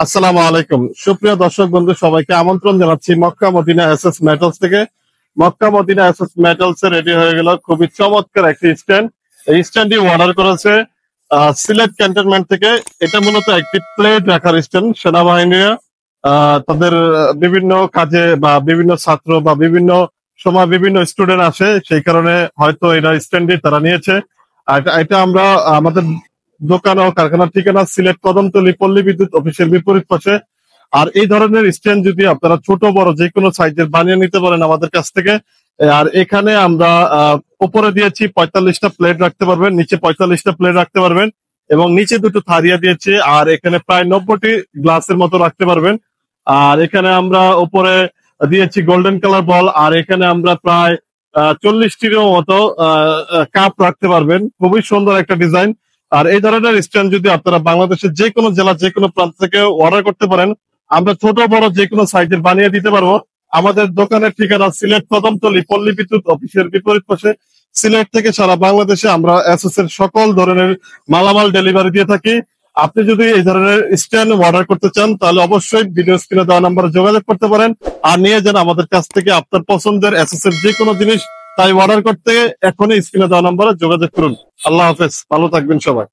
আসসালামু আলাইকুম, সুপ্রিয় দর্শক বন্ধু, সবাইকে আমন্ত্রণ জানাচ্ছি মক্কা মদিনা এসএস মেটালস থেকে। মক্কা মদিনা এসএস মেটালস এ রেডি হয়ে গেল খুবই চমৎকার একটি স্ট্যান্ড। এই স্ট্যান্ডটি অর্ডার করেছে সিলেট ক্যান্টনমেন্ট থেকে। এটা মূলত একটি প্লেট রাখার স্ট্যান্ড। সেনাবাহিনীরা তাদের বিভিন্ন কাজে বা বিভিন্ন ছাত্র বা বিভিন্ন সময় বিভিন্ন স্টুডেন্ট আসে, সেই কারণে হয়তো এটা স্ট্যান্ডটি তারা নিয়েছে। আর এটা আমরা আমাদের দোকান ও কারখানার ঠিকানা সিলেট কদমতলী পল্লী বিদ্যুৎ অফিসের বিপরীত পাশে। আর এই ধরনের স্ট্যান্ড যদি আপনারা ছোট বড় যে কোনো সাইজের বানিয়ে নিতে পারেন আমাদের কাছ থেকে। আর এখানে আমরা উপরে দিয়েছি 45টা প্লেট রাখতে পারবেন, নিচে 45টা প্লেট রাখতে পারবেন এবং নিচে দুটো থারিয়া দিয়েছি। আর এখানে প্রায় 90টি গ্লাসের মতো রাখতে পারবেন। আর এখানে আমরা উপরে দিয়েছি গোল্ডেন কালার বল। আর এখানে আমরা প্রায় 40টিরও মতো কাপ রাখতে পারবেন। খুবই সুন্দর একটা ডিজাইন। আর এই ধরনের স্ট্যান্ড যদি আপনারা বাংলাদেশের যে কোনো জেলা যে কোনো প্রান্ত থেকে অর্ডার করতে পারেন, আমরা ছোট বড় যে কোনো সাইজের বানিয়ে দিতে পারবো। আমাদের দোকানের ঠিকানা সিলেট কদমতলী পল্লী বিদ্যুৎ অফিসের বিপরীত পাশে। সিলেট থেকে সারা বাংলাদেশে আমরা এসএস এর সকল ধরনের মালামাল ডেলিভারি দিয়ে থাকি। আপনি যদি এই ধরনের স্ট্যান্ড অর্ডার করতে চান তাহলে অবশ্যই ভিডিও স্ক্রিনে দেওয়া নাম্বারে যোগাযোগ করতে পারেন আর নিয়ে যান আমাদের কাছ থেকে আপনার পছন্দের এসএস এর যে কোনো জিনিস। তাই অর্ডার করতে এখনই স্ক্রিনে দেওয়া নাম্বারে যোগাযোগ করুন। আল্লাহ হাফেজ, ভালো থাকবেন সবাই।